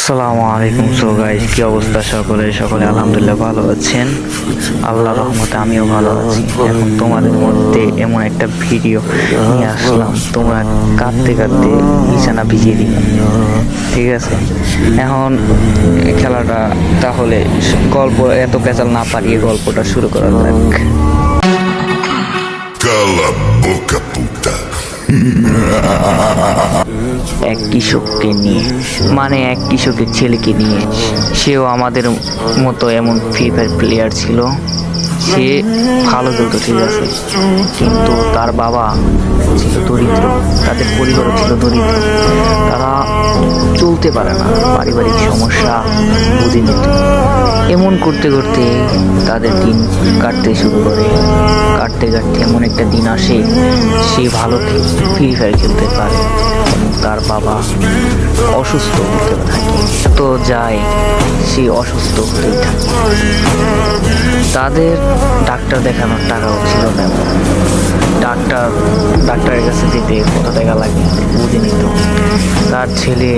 আসসালামু আলাইকুম। So guys, কি অবস্থা? সকলে আলহামদুলিল্লাহ ভালো আছেন। আল্লাহর রহমতে আমিও ভালো আছি। এখন তোমাদের মধ্যে এমন একটা ভিডিও নিয়ে আসলাম, তোমরা কাঁদতে কাঁদতে বিছানা ভিজিয়ে দিবে। ঠিক আছে, এখন খেলাটা তাহলে গল্প এত পেঁচাল না পারিয়ে গল্পটা শুরু করা যাক। Cala a boca, puta. এক কৃষককে নিয়ে, মানে এক কৃষকের ছেলেকে নিয়ে। সেও আমাদের মতো এমন ফ্রি ফায়ার প্লেয়ার ছিল। সে ভালো খেলতো, ঠিক আছে, কিন্তু তার বাবা ছিল দরিদ্র, তাদের পরিবারও ছিল দরিদ্র। তারা চলতে পারে না, পারিবারিক সমস্যা বুঝে নিত। এমন করতে করতে তাদের দিন কাটতে শুরু করে। কাটতে কাটতে এমন একটা দিন আসে, সে ভালো ফ্রি ফায়ার খেলতে পারে। তার বাবা অসুস্থ হতে থাকে, তো যায় সে অসুস্থ হতেই থাকে। তাদের ডাক্তার দেখানোর টাকাও ছিল না। ডাক্তারের কাছে যেতে কত টাকা লাগে বুঝে নিত। তার ছেলে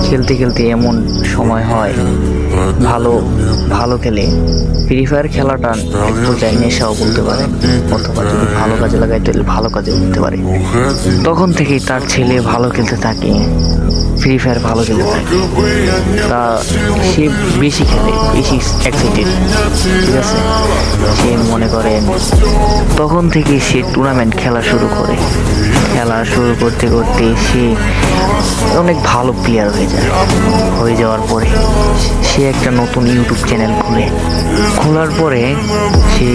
খেলতে খেলতে এমন সময় হয়, ভালো খেলে। ফ্রি ফায়ার খেলাটা একটু যাই নেশাও বলতে পারে, অথবা যদি ভালো কাজে লাগায় তাহলে ভালো কাজে উঠতে পারে। তখন থেকেই তার ছেলে ভালো খেলতে থাকে, ফ্রি ফায়ার ভালো খেলতে থাকে। তা সে বেশি খেলে, বেশি এক্সাইটেড, ঠিক আছে। সে মনে করেন তখন থেকে সে টুর্নামেন্ট খেলা শুরু করে। খেলা শুরু করতে করতে সে অনেক ভালো প্লেয়ার হয়ে যাওয়ার পরে সে একটা নতুন ইউটিউব চ্যানেল খোলার পরে সে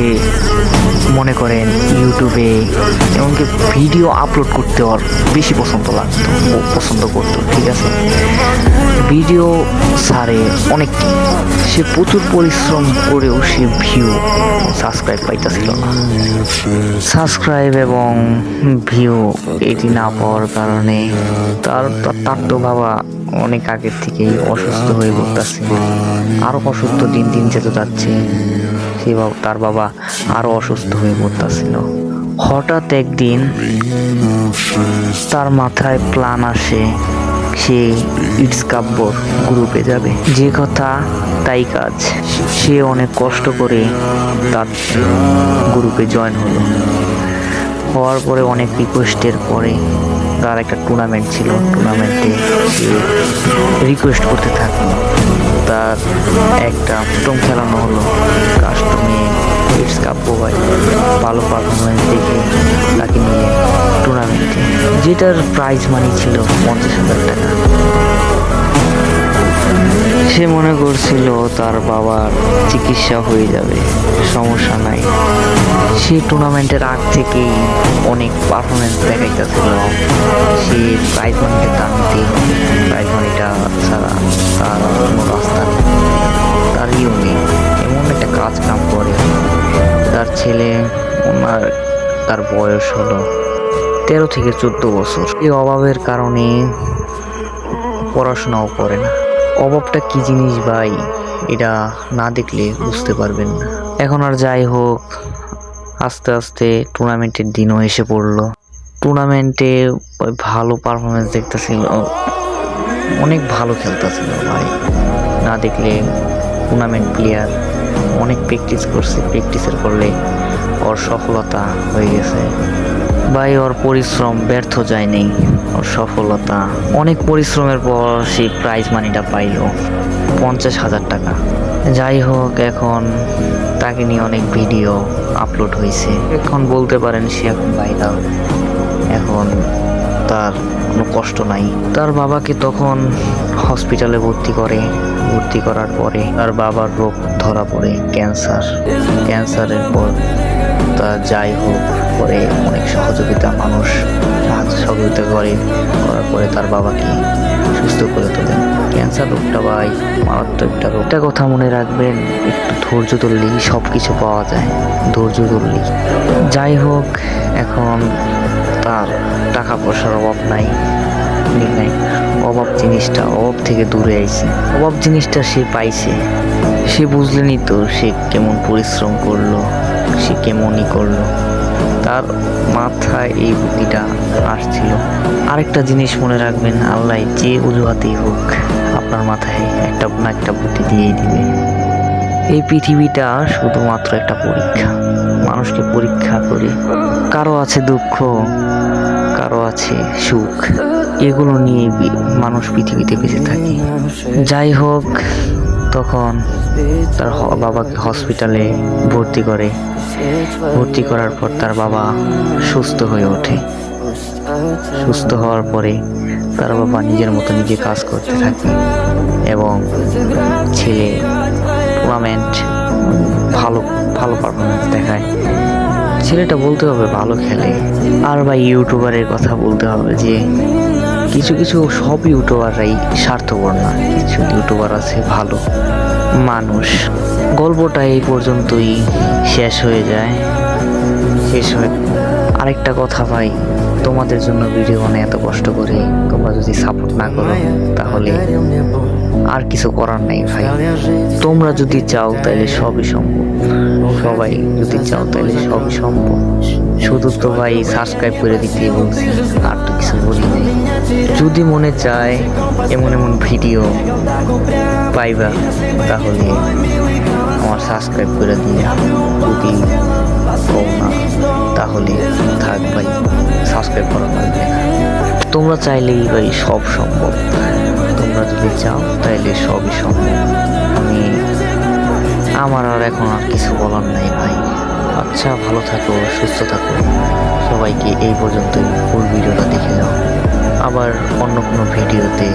মনে করেন ইউটিউবে এমনকি ভিডিও আপলোড করতে ওর বেশি পছন্দ করতো, ঠিক আছে। ভিডিও ছাড়ে অনেক, সে প্রচুর পরিশ্রম করেও সে সাবস্ক্রাইব পাইতেছিল না। সাবস্ক্রাইব এবং ভিউ এটি না পাওয়ার কারণে তার তো বাবা অনেক আগের থেকেই অসুস্থ হয়ে পড়তেছে। আরো অসুস্থ দিন যেতে যাচ্ছে। তার বাবা আরো অসুস্থ হয়ে পড়তেছিল। হঠাৎ একদিন তার মাথায় প্ল্যান আসে, সে ইটস কাব্যর গ্রুপে যাবে। যে কথা তাই কাজ, সে অনেক কষ্ট করে তার গ্রুপে জয়েন হওয়ার পরে অনেক রিকোয়েস্টের পরে তার একটা টুর্নামেন্ট ছিল। টুর্নামেন্টে রিকোয়েস্ট করতে থাকলো। তার একটা প্রথম খেলানো হলো কাস্টমে ইটস কাব্য ভাই ভালো পারফরমেন্স দেখে তাকে নিয়ে টুর্নামেন্টে, যেটার প্রাইজ মানি ছিল 50,000 টাকা। সে মনে করছিল তার বাবার চিকিৎসা হয়ে যাবে, সমস্যা নাই। সে টুর্নামেন্টের আগ থেকেই অনেক পারফরমেন্স দেখাইতেছিল। সে প্রাইজ মানিটা টানতে, প্রাইজ মানিটা ছাড়া তার কোনো রাস্তা নেই, তার নেই। এমন একটা কাম করে তার ছেলে, তার বয়স হলো 13 থেকে 14 বছর। এই অভাবের কারণে পড়াশোনাও করে না। অভাবটা কি জিনিস ভাই, এটা না দেখলে বুঝতে পারবেন না। এখন আর যাই হোক, আস্তে আস্তে টুর্নামেন্টের দিনও এসে পড়লো। টুর্নামেন্টে ভালো পারফরমেন্স দেখতেছিল, অনেক ভালো খেলতেছিল ভাই। না দেখলে টুর্নামেন্ট প্লেয়ার, অনেক প্র্যাকটিস করছে, প্র্যাকটিসের করলে ওর সফলতা হয়ে গেছে ভাই। ওর পরিশ্রম ব্যর্থ যায়নি, ওর সফলতা। অনেক পরিশ্রমের পর সেই প্রাইজ মানিটা পাইল 50,000 টাকা। যাই হোক, এখন তাকে নিয়ে অনেক ভিডিও আপলোড হয়েছে। এখন বলতে পারেন সে এখন ভাইরাল। এখন তার কোনো কষ্ট নাই। তার বাবাকে তখন হসপিটালে ভর্তি করার পরে তার বাবার রোগ ধরা পড়ে ক্যান্সারের পর তা যাই হোক পরে অনেক মানুষ সহযোগিতা করার পরে তার বাবাকে সুস্থ করে তোলেন। ক্যান্সার রোগটা ভাই মারাত্মক একটা রোগ। একটা কথা মনে রাখবেন, একটু ধৈর্য ধরলেই সব কিছু পাওয়া যায়, ধৈর্য ধরলেই। যাই হোক, এখন তার টাকা পয়সার অভাব নাই। অভাব থেকে দূরে আইছে। অভাব জিনিসটা সে পাইছে। সে বুঝলেনি তো সে কেমন পরিশ্রম করলো, সে কেমনই করলো। তার মাথায় এই বুদ্ধিটা আসছিল। আরেকটা জিনিস মনে রাখবেন, আল্লাহ যে অজুহাতেই হোক আপনার মাথায় একটা না একটা বুদ্ধি দিয়েই দিবে। এই পৃথিবীটা শুধুমাত্র একটা পরীক্ষা, মানুষকে পরীক্ষা করে। কারো আছে দুঃখ, কারো আছে সুখ, এগুলো নিয়ে মানুষ পৃথিবীতে বেঁচে থাকে। যাই হোক, তখন তার বাবাকে হসপিটালে ভর্তি করে। ভর্তি করার পর তার বাবা সুস্থ হয়ে ওঠে। সুস্থ হওয়ার পরে তার বাবা নিজের মতো নিজে কাজ করতে থাকে এবং ছেলে টুর্নামেন্ট ভালো ভালো পারফরমেন্স দেখায়। ছেলেটা বলতে হবে ভালো খেলে। আর ভাই ইউটিউবারের কথা বলতে হবে যে কিছু কিছু সব ইউটিউবাররাই স্বার্থপর না, কিছু ইউটিউবার আছে ভালো মানুষ। গল্পটা এই পর্যন্তই শেষ হয়ে যায়। আরেকটা কথা ভাই, তোমাদের জন্য ভিডিও বানাই এত কষ্ট করে, তোমরা যদি সাপোর্ট না করো তাহলে আর কিছু করার নাই ভাই। তোমরা যদি চাও তাহলে সবই সম্ভব, সবাই যদি চাও তাহলে সবই সম্ভব। শুধু তো ভাই সাবস্ক্রাইব করে দিতে বলছি, আর তো কিছু বলি নাই। যদি মনে চায় এমন এমন ভিডিও পাইবা তাহলে আমার সাবস্ক্রাইব করে দিয়ে, যদি কম না তাহলে থাক ভাই, সাবস্ক্রাইব করা লাগবে না। তোমরা চাইলেই ভাই সব সম্ভব, তোমরা যদি চাও তাইলে সবই সম্ভব। আমার আর এখন আর কিছু বলার নাই ভাই। আচ্ছা, ভালো থাকো, সুস্থ থাকো। সবাইকে এই পর্যন্তই ফুল ভিডিওটা দেখে যাও। আবার অন্য কোনো ভিডিওতে